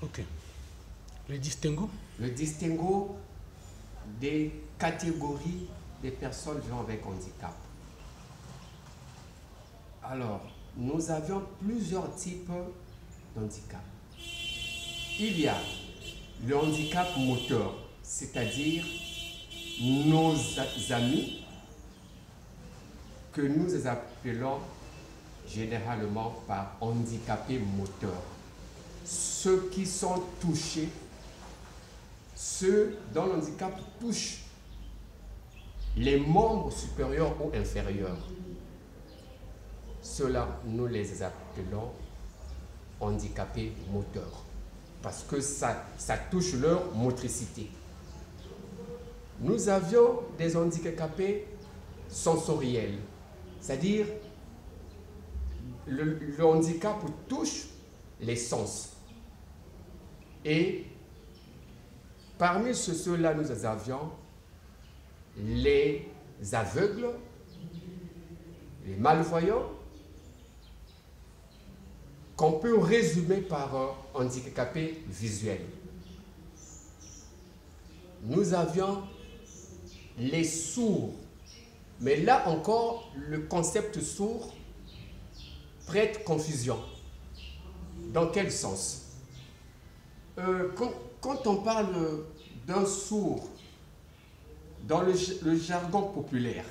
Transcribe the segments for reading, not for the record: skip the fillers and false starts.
Ok. Le distinguo? Le distinguo des catégories des personnes vivant avec handicap. Alors, nous avions plusieurs types d'handicap. Il y a le handicap moteur, c'est-à-dire nos amis que nous appelons généralement par handicapés moteurs. Ceux qui sont touchés, ceux dont l'handicap touche les membres supérieurs ou inférieurs. Ceux-là, nous les appelons handicapés moteurs parce que ça touche leur motricité. Nous avions des handicapés sensoriels, c'est-à-dire le handicap touche les sens. Et parmi ceux-là, nous avions les aveugles, les malvoyants, qu'on peut résumer par handicapés visuels. Nous avions les sourds, mais là encore, le concept sourd prête confusion. Dans quel sens? Quand on parle d'un sourd, dans le jargon populaire,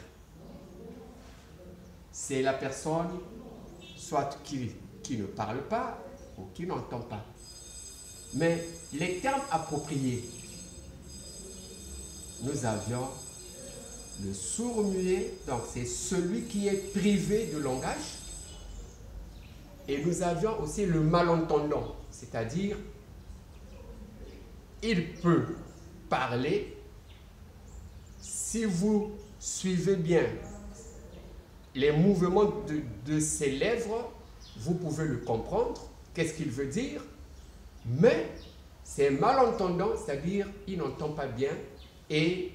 c'est la personne soit qui ne parle pas ou qui n'entend pas. Mais les termes appropriés, nous avions le sourd-muet, donc c'est celui qui est privé de langage. Et nous avions aussi le malentendant, c'est-à-dire il peut parler. Si vous suivez bien les mouvements de ses lèvres, vous pouvez le comprendre, qu'est-ce qu'il veut dire, mais c'est malentendant, c'est-à-dire il n'entend pas bien, et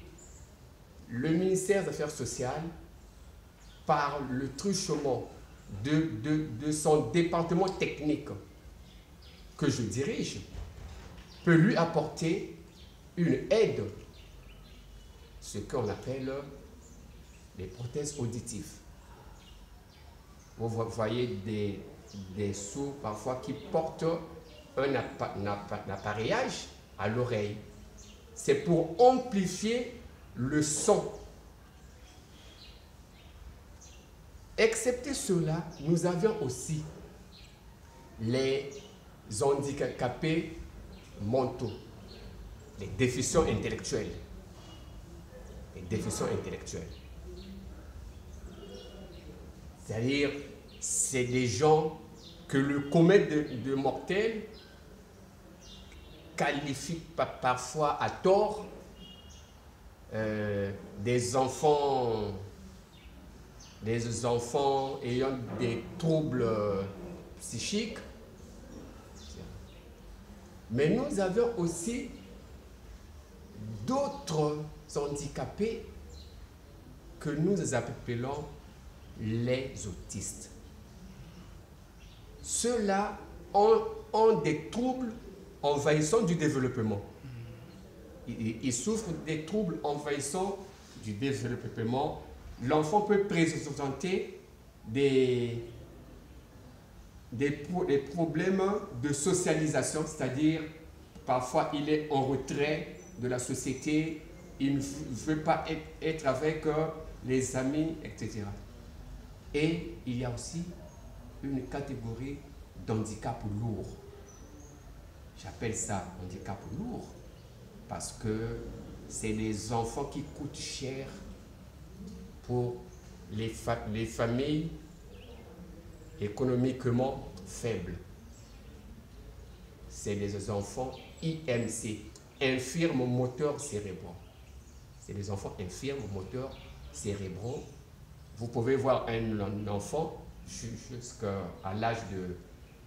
le ministère des Affaires sociales, par le truchement de son département technique que je dirige, peut lui apporter une aide, ce qu'on appelle les prothèses auditives. Vous voyez des sourds parfois qui portent un appareillage à l'oreille. C'est pour amplifier le son. Excepté cela, nous avions aussi les handicapés mentaux, les déficients intellectuels. Les déficients intellectuels. C'est-à-dire, c'est des gens que le commun de mortels qualifie parfois à tort des enfants ayant des troubles psychiques. Mais nous avions aussi d'autres handicapés que nous appelons les autistes. Ceux-là ont des troubles envahissants du développement. Ils souffrent des troubles envahissants du développement. L'enfant peut présenter des problèmes de socialisation, c'est-à-dire parfois il est en retrait de la société, il ne veut pas être avec les amis, etc. Et il y a aussi une catégorie d'handicap lourd. J'appelle ça handicap lourd parce que c'est des enfants qui coûtent cher pour les familles économiquement faibles. C'est des enfants IMC, infirmes moteurs cérébraux. C'est des enfants infirmes moteurs cérébraux. Vous pouvez voir un enfant jusqu'à l'âge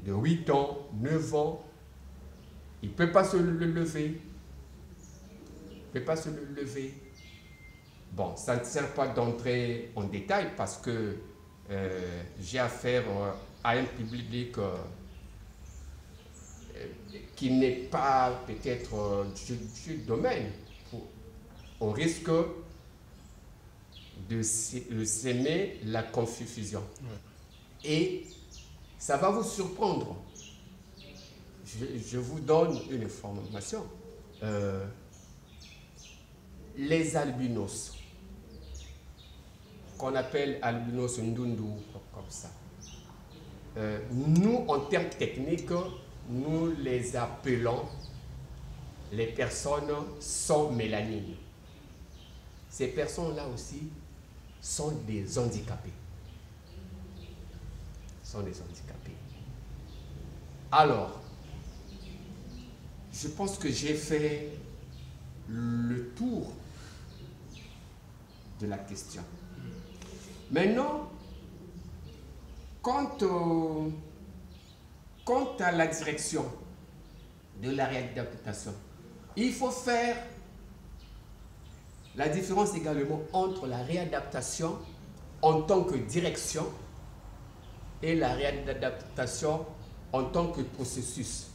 de 8 ans, 9 ans, il ne peut pas se lever. Il ne peut pas se lever. Bon, ça ne sert pas d'entrer en détail parce que j'ai affaire à un public qui n'est pas peut-être du domaine, on risque de s'aimer la confusion. Ouais. Et ça va vous surprendre. Je vous donne une information. Les albinos, qu'on appelle albinos ndundu, comme ça, nous, en termes techniques, nous les appelons les personnes sans mélanine. Ces personnes-là aussi sont des handicapés. Sont des handicapés. Alors, je pense que j'ai fait le tour de la question. Maintenant, quant à la direction de la réadaptation, il faut faire la différence également entre la réadaptation en tant que direction et la réadaptation en tant que processus.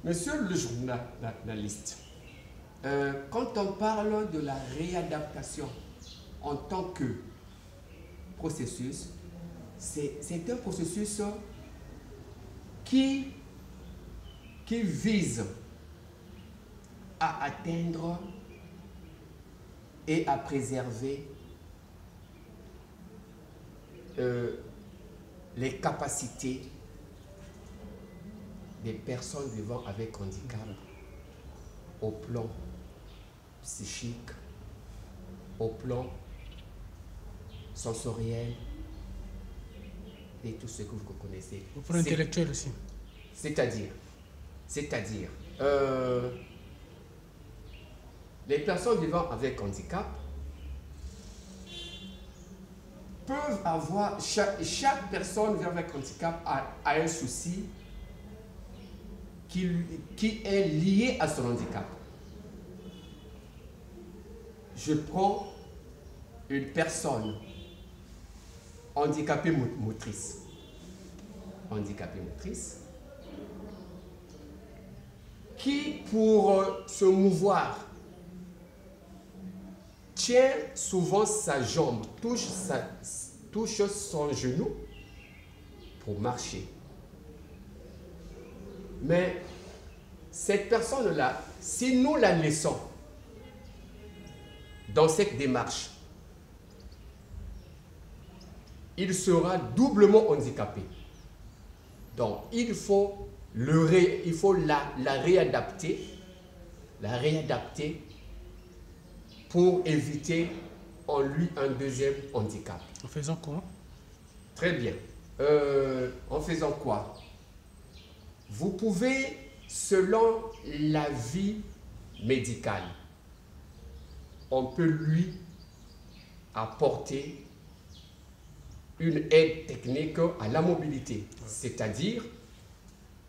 Monsieur le journaliste, quand on parle de la réadaptation en tant que processus, c'est un processus qui vise à atteindre et à préserver les capacités des personnes vivant avec handicap au plan psychique, au plan sensoriel et tout ce que vous connaissez. Au plan intellectuel aussi. C'est-à-dire, les personnes vivant avec handicap peuvent avoir, chaque personne vivant avec handicap a un souci qui est lié à son handicap. Je prends une personne handicapée motrice, qui, pour se mouvoir, tient souvent sa jambe, touche son genou pour marcher. Mais cette personne-là, si nous la laissons dans cette démarche, il sera doublement handicapé. Donc, il faut la réadapter pour éviter en lui un deuxième handicap. En faisant quoi? Très bien. En faisant quoi? Vous pouvez, selon l'avis médical, on peut lui apporter une aide technique à la mobilité, c'est-à-dire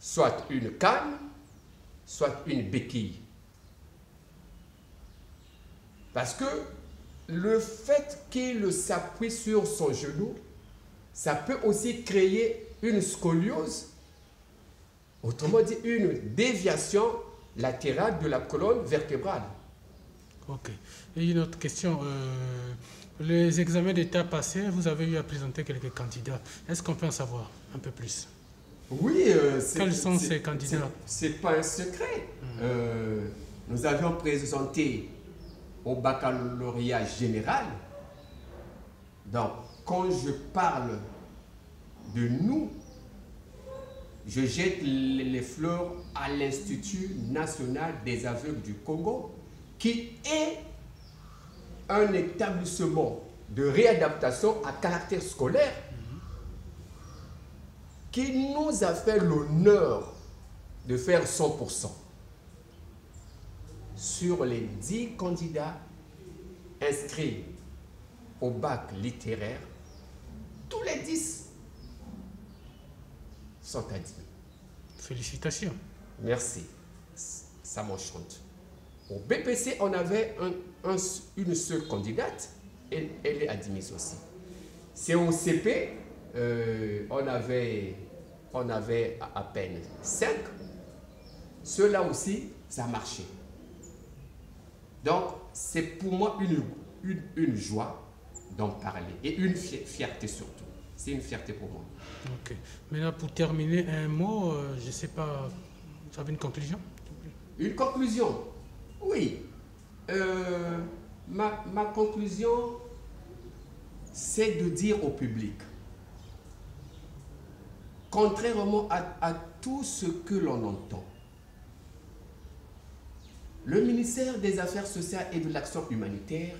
soit une canne, soit une béquille. Parce que le fait qu'il s'appuie sur son genou, ça peut aussi créer une scoliose, autrement dit une déviation latérale de la colonne vertébrale. Ok. Et une autre question. Les examens d'État passés, vous avez eu à présenter quelques candidats. Est-ce qu'on peut en savoir un peu plus? Oui. Quels sont ces candidats? C'est pas un secret. Nous avions présenté au baccalauréat général. Donc, quand je parle de nous, je jette les fleurs à l'Institut national des aveugles du Congo, qui est un établissement de réadaptation à caractère scolaire qui nous a fait l'honneur de faire 100%. Sur les 10 candidats inscrits au bac littéraire, tous les 10 sont admis. Félicitations. Merci, ça m'enchante. Au BPC, on avait une seule candidate, elle est admise aussi. C'est au CP, on avait on avait à peine 5. Ceux-là aussi, ça marchait. Donc, c'est pour moi une joie d'en parler et une fierté surtout. C'est une fierté pour moi. Ok. Maintenant, pour terminer, un mot, je ne sais pas, vous avez une conclusion? Une conclusion? Oui. Ma conclusion, c'est de dire au public, contrairement à tout ce que l'on entend, le ministère des Affaires sociales et de l'Action humanitaire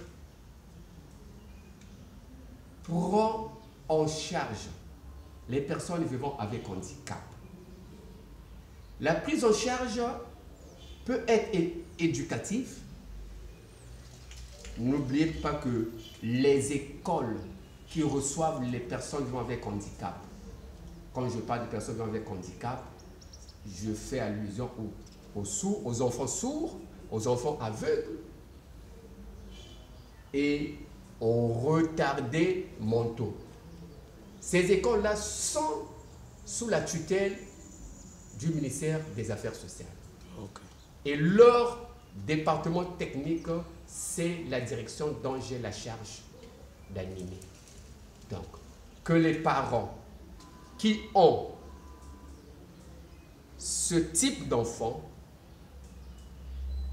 prend en charge les personnes vivant avec handicap. La prise en charge peut être éducative. N'oubliez pas que les écoles qui reçoivent les personnes vivant avec handicap, quand je parle de personnes vivant avec handicap, je fais allusion aux sourds, aux enfants sourds, aux enfants aveugles et aux retardés mentaux. Ces écoles-là sont sous la tutelle du ministère des Affaires sociales. Ok. Et leur département technique, c'est la direction dont j'ai la charge d'animer. Donc, que les parents qui ont ce type d'enfants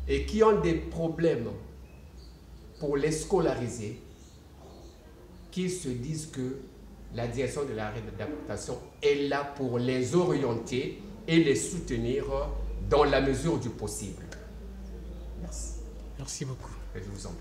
et qui ont des problèmes pour les scolariser, qu'ils se disent que la direction de la réadaptation est là pour les orienter et les soutenir dans la mesure du possible. Merci. Merci beaucoup. Et je vous en prie.